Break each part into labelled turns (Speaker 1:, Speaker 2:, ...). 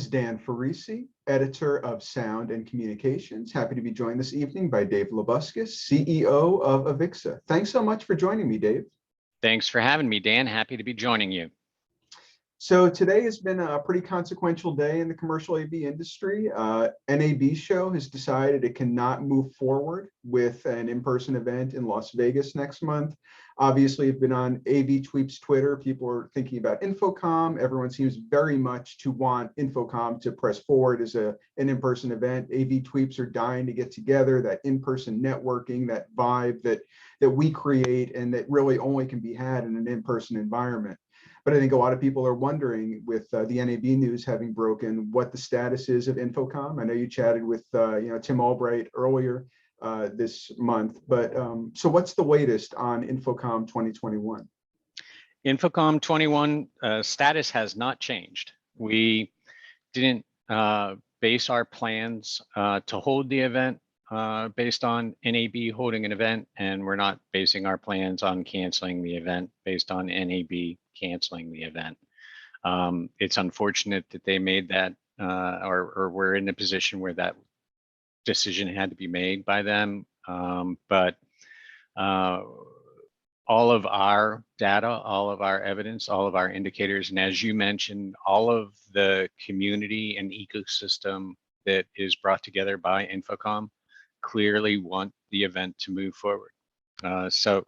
Speaker 1: This is Dan Ferrisi, editor of Sound and Communications. Happy to be joined this evening by Dave Labuskes, CEO of AVIXA. Thanks so much for joining me, Dave.
Speaker 2: Thanks for having me, Dan. Happy to be joining you.
Speaker 1: So today has been a pretty consequential day in the commercial AV industry. NAB show has decided it cannot move forward with an in-person event in Las Vegas next month. Obviously, I've been on AV Tweeps Twitter. People are thinking about InfoComm. Everyone seems very much to want InfoComm to press forward as an in-person event. AV Tweeps are dying to get together, that in-person networking, that vibe that we create and that really only can be had in an in-person environment. But I think a lot of people are wondering, with the NAB news having broken, what the status is of InfoComm. I know you chatted with Tim Albright earlier this month, but so what's the latest on InfoComm 2021?
Speaker 2: InfoComm 21 status has not changed. We didn't base our plans to hold the event based on NAB holding an event, and we're not basing our plans on canceling the event based on NAB canceling the event. It's unfortunate that they made that, or we're in a position where that decision had to be made by them. But all of our data, all of our evidence, all of our indicators, and as you mentioned, all of the community and ecosystem that is brought together by InfoComm clearly want the event to move forward. So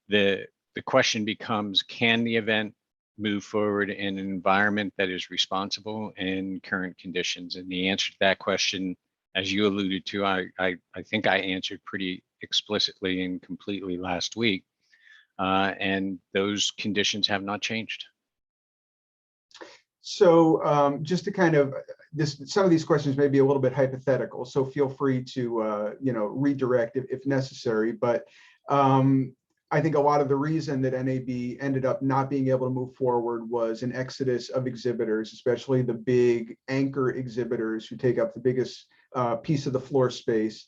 Speaker 2: the question becomes, can the event move forward in an environment that is responsible in current conditions? And the answer to that question, as you alluded to, I think I answered pretty explicitly and completely last week. And those conditions have not changed.
Speaker 1: So just to kind of, some of these questions may be a little bit hypothetical, so feel free to redirect if necessary. But I think a lot of the reason that NAB ended up not being able to move forward was an exodus of exhibitors, especially the big anchor exhibitors who take up the biggest piece of the floor space.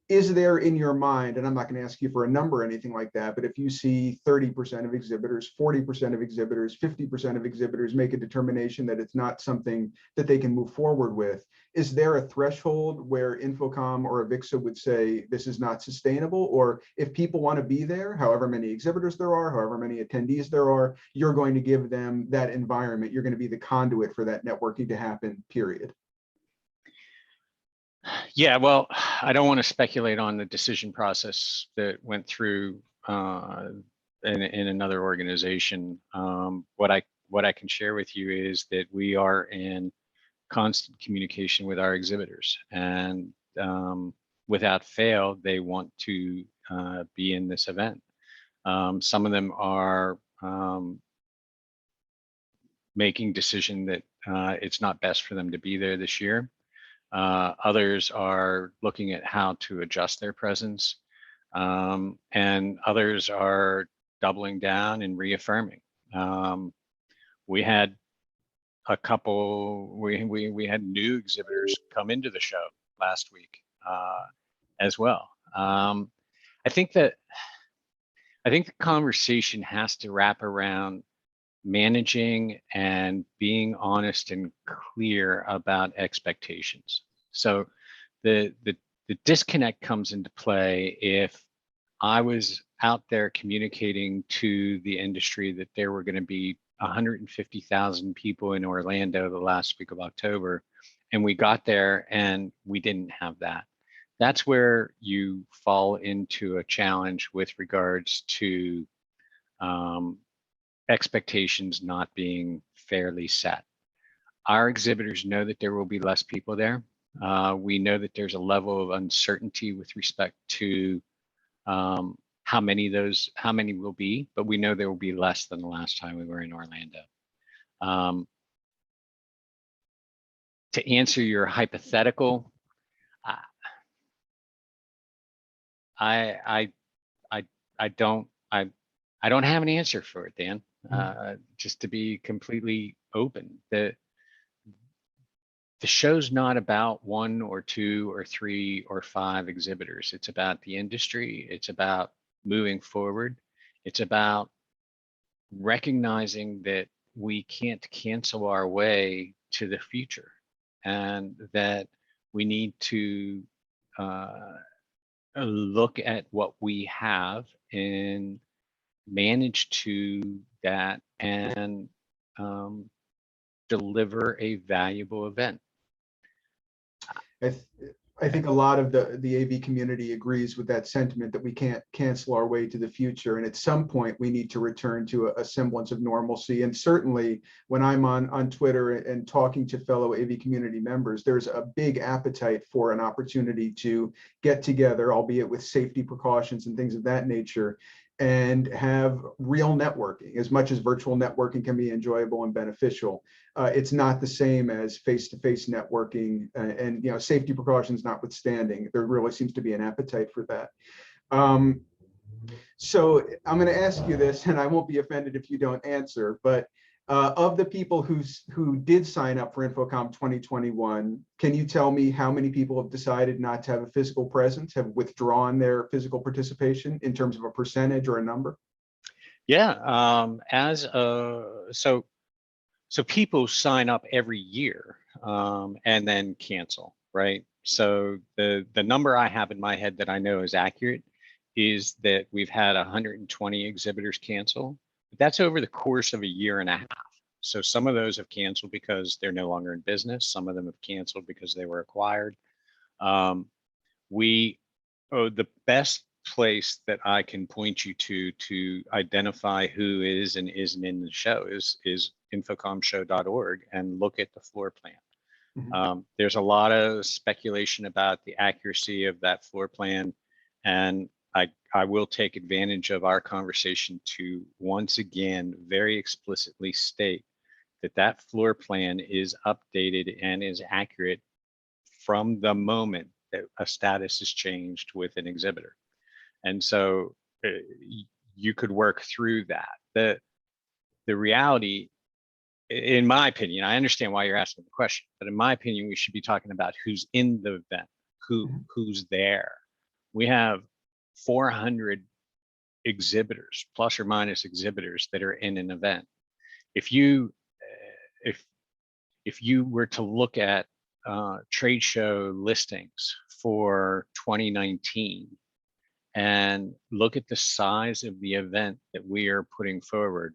Speaker 1: Is there in your mind, and I'm not going to ask you for a number or anything like that, but if you see 30% of exhibitors, 40% of exhibitors, 50% of exhibitors make a determination that it's not something that they can move forward with, is there a threshold where InfoComm or AVIXA would say this is not sustainable? Or if people want to be there, however many exhibitors there are, however many attendees there are, you're going to give them that environment. You're going to be the conduit for that networking to happen, period.
Speaker 2: Yeah, well, I don't want to speculate on the decision process that went through in another organization. What I can share with you is that we are in constant communication with our exhibitors, and without fail, they want to be in this event. Some of them are making decision that it's not best for them to be there this year. Others are looking at how to adjust their presence, and others are doubling down and reaffirming. We had a couple, we had new exhibitors come into the show last week as well. I think the conversation has to wrap around managing and being honest and clear about expectations. So the disconnect comes into play if I was out there communicating to the industry that there were going to be 150,000 people in Orlando the last week of October, and we got there and we didn't have that. That's where you fall into a challenge with regards to expectations not being fairly set. Our exhibitors know that there will be less people there. We know that there's a level of uncertainty with respect to how many will be, but we know there will be less than the last time we were in Orlando. To answer your hypothetical, I don't have an answer for it, Dan. Just to be completely open, the show's not about 1 or 2 or 3 or 5 exhibitors. It's about the industry. It's about moving forward. It's about recognizing that we can't cancel our way to the future. and that we need to look at what we have and manage to that and deliver a valuable event.
Speaker 1: I, th I think a lot of the AV community agrees with that sentiment that we can't cancel our way to the future. And at some point, we need to return to a semblance of normalcy. And certainly when I'm on Twitter and talking to fellow AV community members, there's a big appetite for an opportunity to get together, albeit with safety precautions and things of that nature, and have real networking. As much as virtual networking can be enjoyable and beneficial, it's not the same as face-to-face networking, and safety precautions notwithstanding, there really seems to be an appetite for that. So I'm going to ask you this, and I won't be offended if you don't answer, but of the people who did sign up for InfoComm 2021, can you tell me how many people have decided not to have a physical presence, have withdrawn their physical participation in terms of a percentage or a number?
Speaker 2: Yeah, so people sign up every year and then cancel, right? So the number I have in my head that I know is accurate is that we've had 120 exhibitors cancel. But that's over the course of a year and a half. So some of those have canceled because they're no longer in business. Some of them have canceled because they were acquired. The best place that I can point you to identify who is and isn't in the show is infocommshow.org, and look at the floor plan.
Speaker 1: Mm-hmm.
Speaker 2: There's a lot of speculation about the accuracy of that floor plan, and I will take advantage of our conversation to once again very explicitly state that that floor plan is updated and is accurate from the moment that a status is changed with an exhibitor. And so you could work through that. The reality, in my opinion, I understand why you're asking the question, but in my opinion, we should be talking about who's in the event, who's there. We have 400 exhibitors, plus or minus exhibitors, that are in an event. If you were to look at trade show listings for 2019 and look at the size of the event that we are putting forward,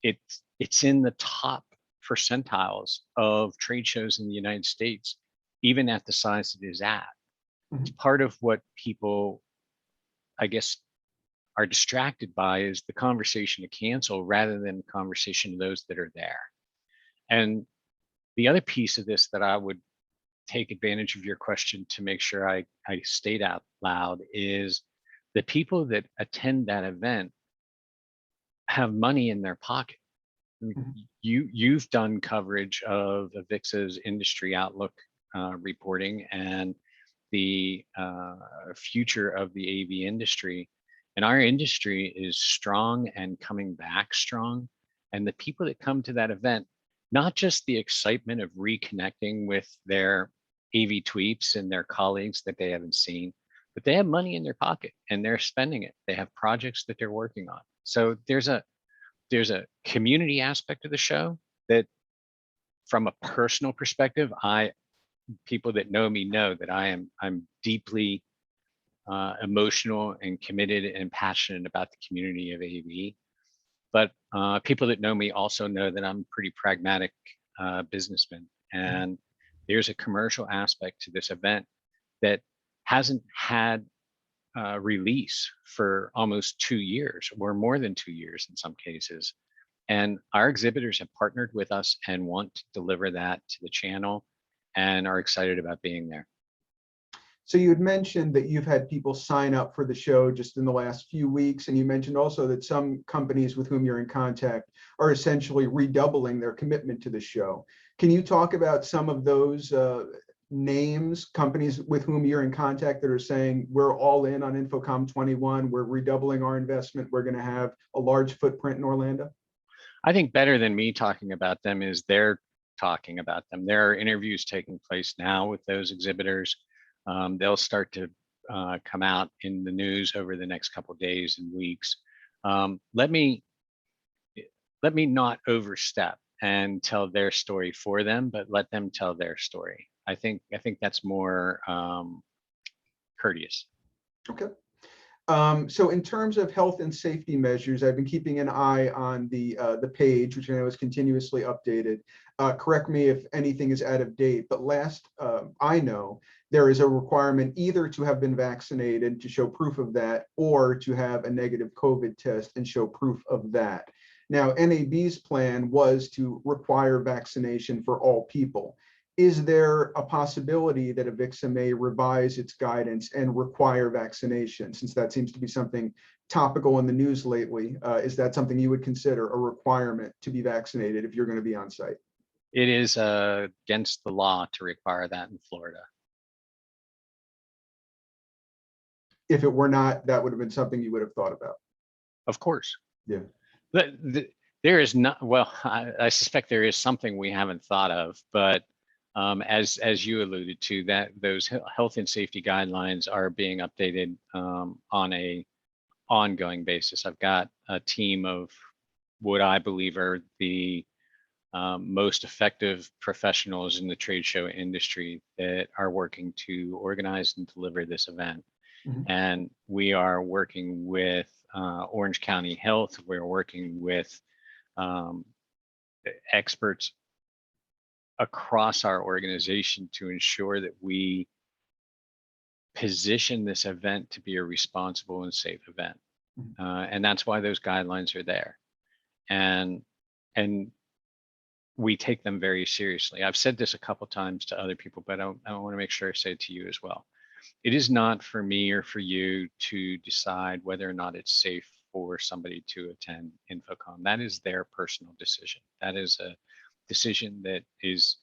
Speaker 2: it's in the top percentiles of trade shows in the United States, even at the size it is at. It's part of what people, I guess, are distracted by is the conversation to cancel rather than the conversation to those that are there. And the other piece of this that I would take advantage of your question to make sure I state out loud is the people that attend that event have money in their pocket. You've done coverage of AVIXA's industry outlook reporting and the future of the AV industry. And our industry is strong and coming back strong. And the people that come to that event, not just the excitement of reconnecting with their AV tweeps and their colleagues that they haven't seen, but they have money in their pocket and they're spending it. They have projects that they're working on. So there's a community aspect of the show that, from a personal perspective, people that know me know that I'm deeply emotional and committed and passionate about the community of AV. But people that know me also know that I'm a pretty pragmatic businessman. And there's a commercial aspect to this event that hasn't had release for almost 2 years, or more than 2 years in some cases. And our exhibitors have partnered with us and want to deliver that to the channel and are excited about being there.
Speaker 1: So you had mentioned that you've had people sign up for the show just in the last few weeks, and you mentioned also that some companies with whom you're in contact are essentially redoubling their commitment to the show. Can you talk about some of those names, companies with whom you're in contact that are saying, we're all in on InfoComm 21, we're redoubling our investment, we're going to have a large footprint in Orlando?
Speaker 2: I think better than me talking about them is they're talking about them. There are interviews taking place now with those exhibitors. They'll start to come out in the news over the next couple of days and weeks. Let me not overstep and tell their story for them, but let them tell their story. I think that's more courteous.
Speaker 1: Okay. So in terms of health and safety measures, I've been keeping an eye on the page, which I know is continuously updated. Correct me if anything is out of date, but last I know, there is a requirement either to have been vaccinated to show proof of that, or to have a negative COVID test and show proof of that. Now, NAB's plan was to require vaccination for all people. Is there a possibility that AVIXA may revise its guidance and require vaccination, since that seems to be something topical in the news lately? Is that something you would consider a requirement to be vaccinated if you're going to be on site?
Speaker 2: It is against the law to require that in Florida.
Speaker 1: If it were not, that would have been something you would have thought about.
Speaker 2: Of course.
Speaker 1: Yeah.
Speaker 2: There is not, well, I suspect there is something we haven't thought of, but as you alluded to, that those health and safety guidelines are being updated on a ongoing basis. I've got a team of what I believe are the most effective professionals in the trade show industry that are working to organize and deliver this event.
Speaker 1: Mhm.
Speaker 2: And we are working with Orange County Health. We're working with experts across our organization to ensure that we position this event to be a responsible and safe event. And that's why those guidelines are there. And we take them very seriously. I've said this a couple times to other people, but I want to make sure I say it to you as well. It is not for me or for you to decide whether or not it's safe for somebody to attend InfoComm. That is their personal decision. That is a decision that is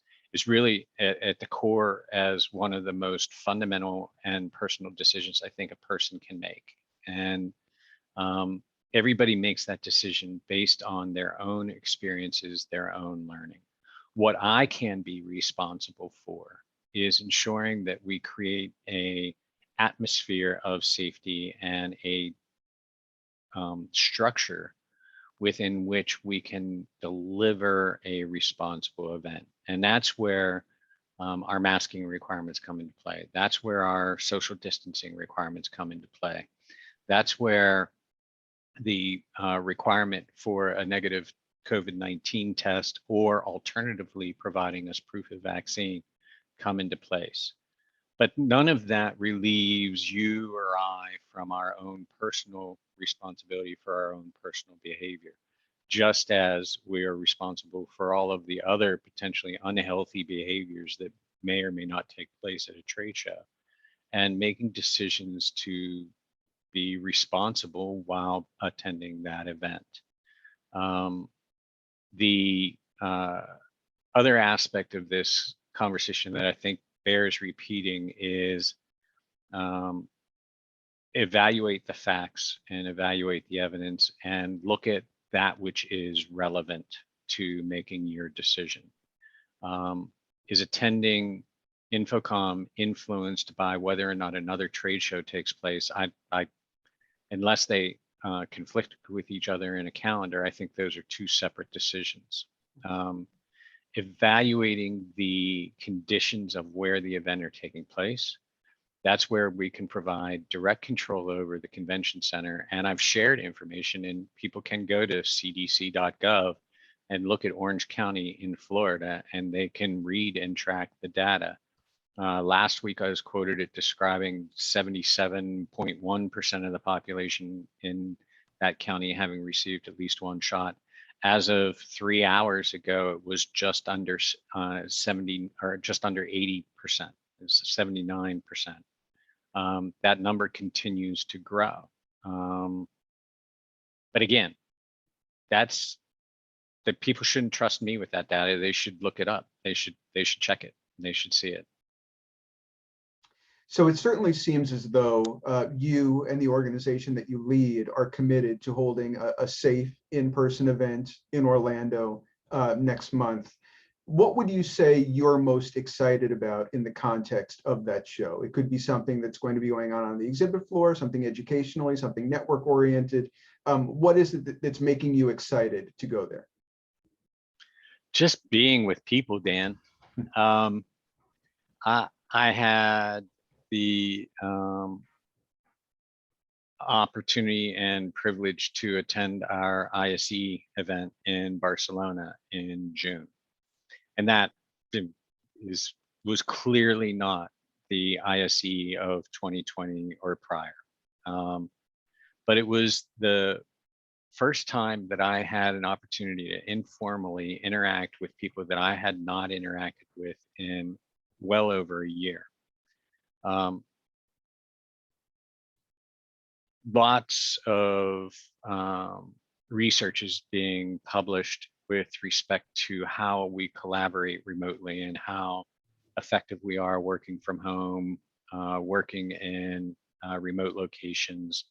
Speaker 2: really at the core as one of the most fundamental and personal decisions I think a person can make. And everybody makes that decision based on their own experiences, their own learning. What I can be responsible for is ensuring that we create a atmosphere of safety and a structure within which we can deliver a responsible event. And that's where our masking requirements come into play. That's where our social distancing requirements come into play. That's where the requirement for a negative COVID-19 test, or alternatively providing us proof of vaccine, come into place. But none of that relieves you or I from our own personal responsibility for our own personal behavior, just as we are responsible for all of the other potentially unhealthy behaviors that may or may not take place at a trade show, and making decisions to be responsible while attending that event. The other aspect of this conversation that I think bears repeating is evaluate the facts and evaluate the evidence and look at that which is relevant to making your decision. Is attending InfoComm influenced by whether or not another trade show takes place? Unless they conflict with each other in a calendar, I think those are two separate decisions. Evaluating the conditions of where the event are taking place, that's where we can provide direct control over the convention center. And I've shared information, and people can go to cdc.gov and look at Orange County in Florida, and they can read and track the data. Last week, I was quoted at describing 77.1% of the population in that county having received at least one shot. As of 3 hours ago, it was just under 70, or just under 80%. It's 79%. That number continues to grow. But again, that's that people shouldn't trust me with that data. They should look it up. They should check it. They should see it.
Speaker 1: So it certainly seems as though you and the organization that you lead are committed to holding a safe in-person event in Orlando next month. What would you say you're most excited about in the context of that show? It could be something that's going to be going on the exhibit floor, something educationally, something network oriented. What is it that's making you excited to go there?
Speaker 2: Just being with people, Dan. I had the opportunity and privilege to attend our ISE event in Barcelona in June, and that was clearly not the ISE of 2020 or prior. But it was the first time that I had an opportunity to informally interact with people that I had not interacted with in well over a year. Lots of research is being published with respect to how we collaborate remotely and how effective we are working from home, working in remote locations.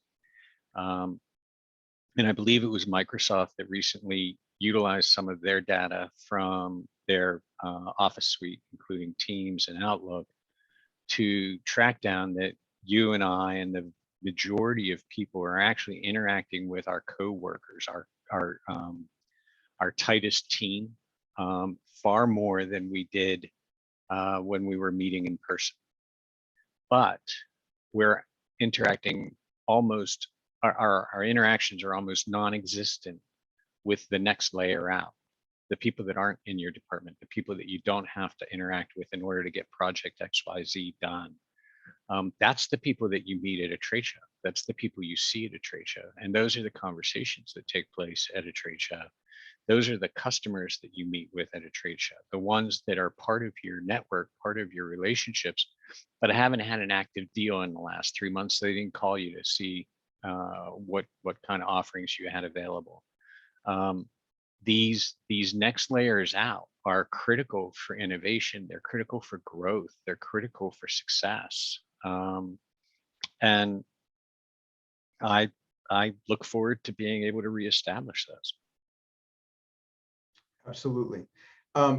Speaker 2: And I believe it was Microsoft that recently utilized some of their data from their Office suite, including Teams and Outlook, to track down that you and I and the majority of people are actually interacting with our coworkers, our tightest team, far more than we did when we were meeting in person. But we're interacting almost, our interactions are almost non-existent with the next layer out, the people that aren't in your department, the people that you don't have to interact with in order to get project XYZ done. That's the people that you meet at a trade show. That's the people you see at a trade show. And those are the conversations that take place at a trade show. Those are the customers that you meet with at a trade show, the ones that are part of your network, part of your relationships, but haven't had an active deal in the last 3 months. They didn't call you to see what kind of offerings you had available. These next layers out are critical for innovation. They're critical for growth. They're critical for success. And I look forward to being able to reestablish those.
Speaker 1: Absolutely.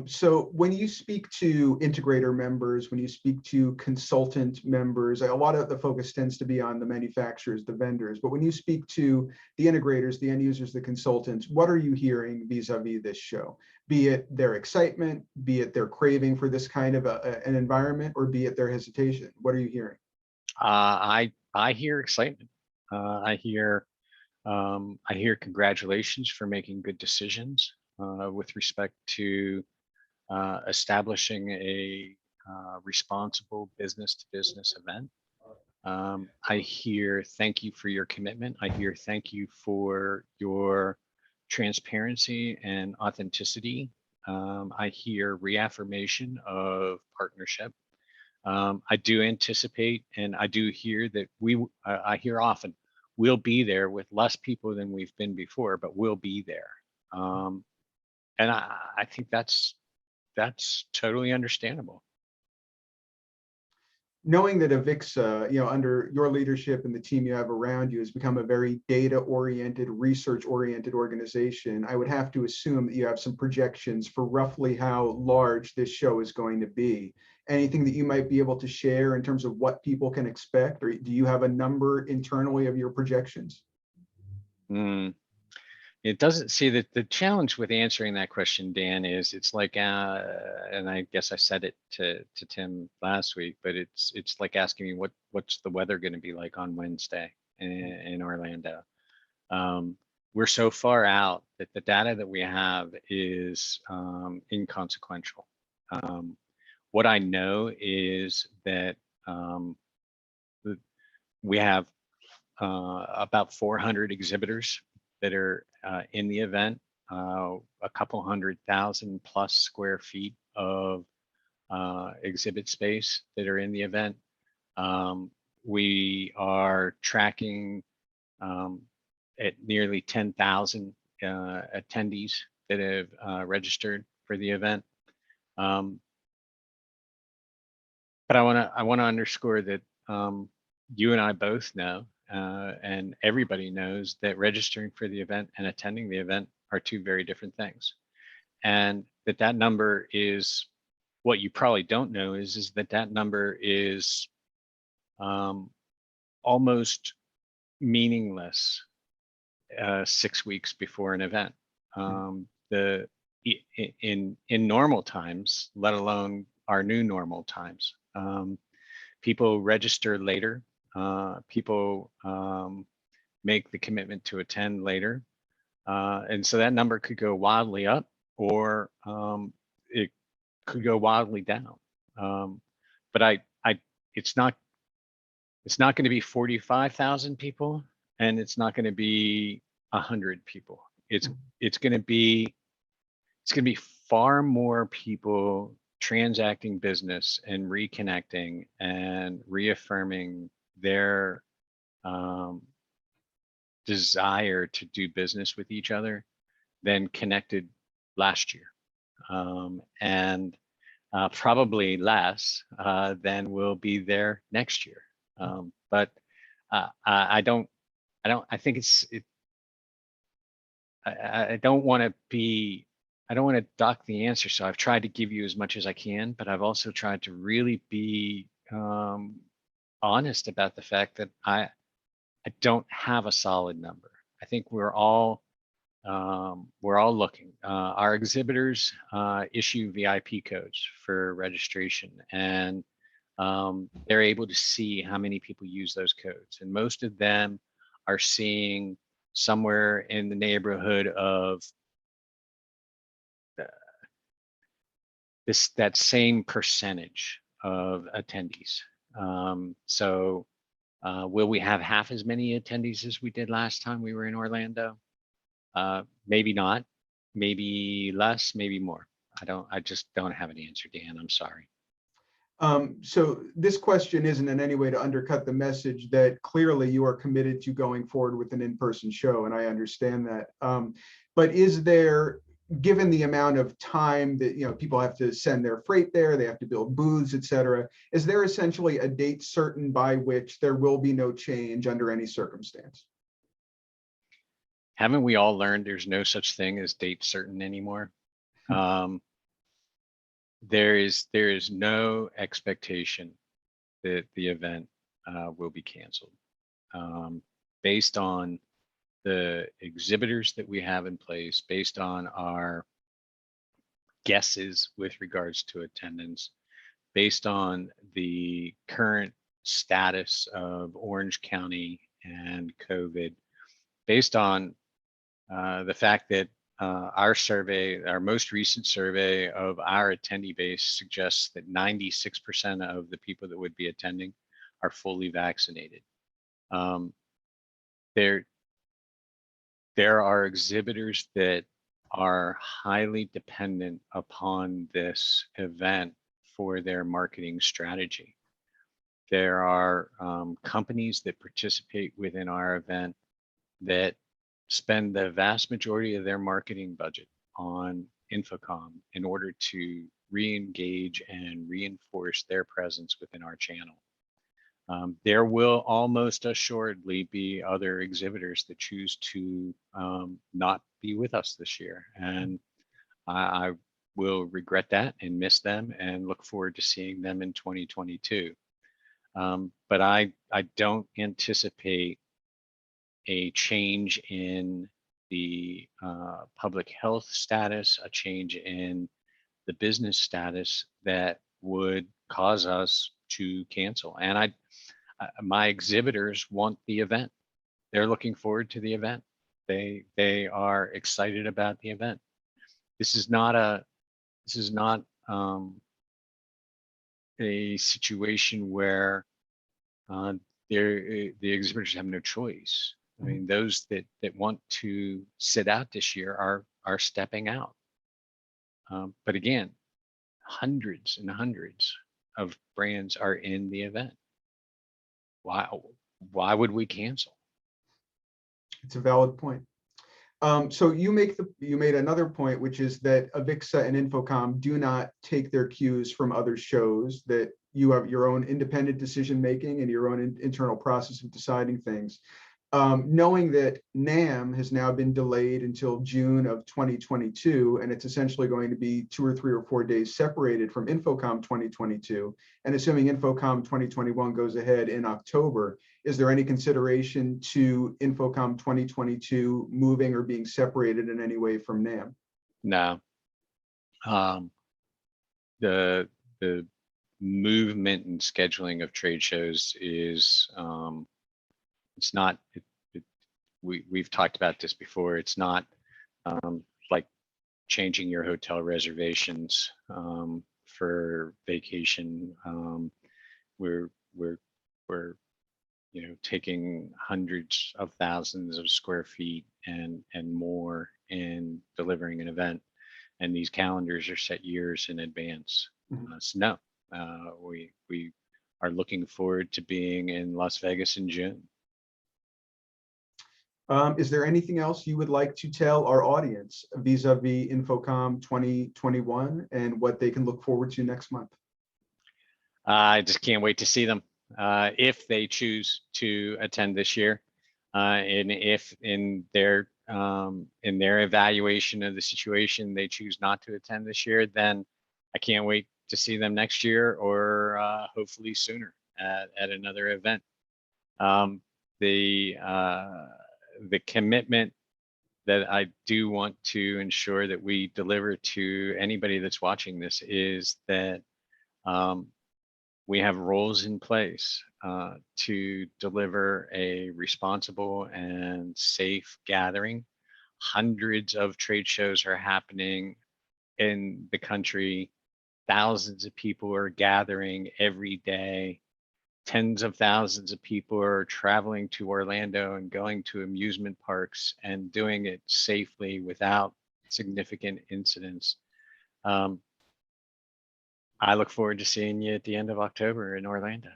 Speaker 1: So when you speak to integrator members, when you speak to consultant members, a lot of the focus tends to be on the manufacturers, the vendors, but when you speak to the integrators, the end users, the consultants, what are you hearing vis-a-vis this show? Be it their excitement, be it their craving for this kind of an environment, or be it their hesitation? What are you hearing?
Speaker 2: I hear excitement. I hear congratulations for making good decisions with respect to establishing a responsible business-to-business event. I hear thank you for your commitment. I hear thank you for your transparency and authenticity. I hear reaffirmation of partnership. I do anticipate, and I do hear that I hear often, we'll be there with less people than we've been before, but we'll be there. And I think that's totally understandable.
Speaker 1: Knowing that AVIXA, under your leadership and the team you have around you, has become a very data-oriented, research-oriented organization, I would have to assume that you have some projections for roughly how large this show is going to be. Anything that you might be able to share in terms of what people can expect, or do you have a number internally of your projections?
Speaker 2: It doesn't see that the challenge with answering that question, Dan, is it's like, and I guess I said it to Tim last week, but it's like asking me what's the weather going to be like on Wednesday in Orlando. We're so far out that the data that we have is inconsequential. What I know is that we have about 400 exhibitors that are in the event, a couple 100,000 plus square feet of exhibit space that are in the event. We are tracking at nearly 10,000 attendees that have registered for the event. But I want to underscore that you and I both know, and everybody knows, that registering for the event and attending the event are two very different things. And that number is, what you probably don't know is that number is almost meaningless 6 weeks before an event. in normal times, let alone our new normal times. People register later. People make the commitment to attend later. And so that number could go wildly up, or it could go wildly down. But it's not going to be 45,000 people, and it's not going to be 100 people. It's going to be far more people transacting business and reconnecting and reaffirming their desire to do business with each other than connected last year, and probably less than will be there next year. But I think I don't want to duck the answer. So I've tried to give you as much as I can, but I've also tried to really be honest about the fact that I don't have a solid number. I think we're all looking. Our exhibitors issue VIP codes for registration, and they're able to see how many people use those codes. And most of them are seeing somewhere in the neighborhood of that same percentage of attendees. So will we have half as many attendees as we did last time we were in Orlando? Maybe not, maybe less, maybe more. I just don't have an answer, Dan. I'm sorry.
Speaker 1: So this question isn't in any way to undercut the message that clearly you are committed to going forward with an in-person show, and I understand that. But is there, given the amount of time that people have to send their freight there, they have to build booths, et cetera, is there essentially a date certain by which there will be no change under any circumstance?
Speaker 2: Haven't we all learned there's no such thing as date certain anymore? There is no expectation that the event will be canceled. Based on the exhibitors that we have in place, based on our guesses with regards to attendance, based on the current status of Orange County and COVID, based on the fact that our survey, our most recent survey of our attendee base suggests that 96% of the people that would be attending are fully vaccinated. There are exhibitors that are highly dependent upon this event for their marketing strategy. There are companies that participate within our event that spend the vast majority of their marketing budget on InfoComm in order to re-engage and reinforce their presence within our channel. There will almost assuredly be other exhibitors that choose to not be with us this year, and I will regret that and miss them and look forward to seeing them in 2022. But I don't anticipate a change in the public health status, a change in the business status that would cause us to cancel. And my exhibitors want the event. They're looking forward to the event. They are excited about the event. This is not a situation where the exhibitors have no choice. I mean, those that want to sit out this year are stepping out. But again, hundreds and hundreds of brands are in the event. Why would we cancel?
Speaker 1: It's a valid point. So you made another point, which is that AVIXA and InfoComm do not take their cues from other shows, that you have your own independent decision making and your own internal process of deciding things. Knowing that NAMM has now been delayed until June of 2022, and it's essentially going to be 2 or 3 or 4 days separated from InfoComm 2022, and assuming InfoComm 2021 goes ahead in October, is there any consideration to InfoComm 2022 moving or being separated in any way from NAMM?
Speaker 2: No, The movement and scheduling of trade shows is it's not. We've talked about this before. It's not like changing your hotel reservations for vacation. We're taking hundreds of thousands of square feet and more and delivering an event. And these calendars are set years in advance. So no, we are looking forward to being in Las Vegas in June.
Speaker 1: Is there anything else you would like to tell our audience vis-a-vis InfoComm 2021 and what they can look forward to next month?
Speaker 2: I just can't wait to see them if they choose to attend this year, and if in their evaluation of the situation they choose not to attend this year, then I can't wait to see them next year or hopefully sooner at another event. The commitment that I do want to ensure that we deliver to anybody that's watching this is that we have roles in place to deliver a responsible and safe gathering. Hundreds of trade shows are happening in the country. Thousands of people are gathering every day. Tens of thousands of people are traveling to Orlando and going to amusement parks and doing it safely without significant incidents. I look forward to seeing you at the end of October in Orlando.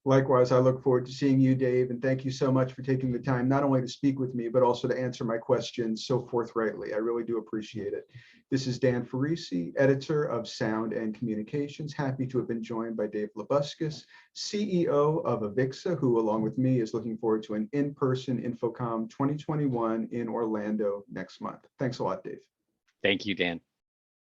Speaker 1: Likewise, I look forward to seeing you, Dave, and thank you so much for taking the time not only to speak with me, but also to answer my questions so forthrightly. I really do appreciate it. This is Dan Ferrisi, editor of Sound and Communications. Happy to have been joined by Dave Labuskes, CEO of AVIXA, who, along with me, is looking forward to an in-person InfoComm 2021 in Orlando next month. Thanks a lot, Dave.
Speaker 2: Thank you, Dan.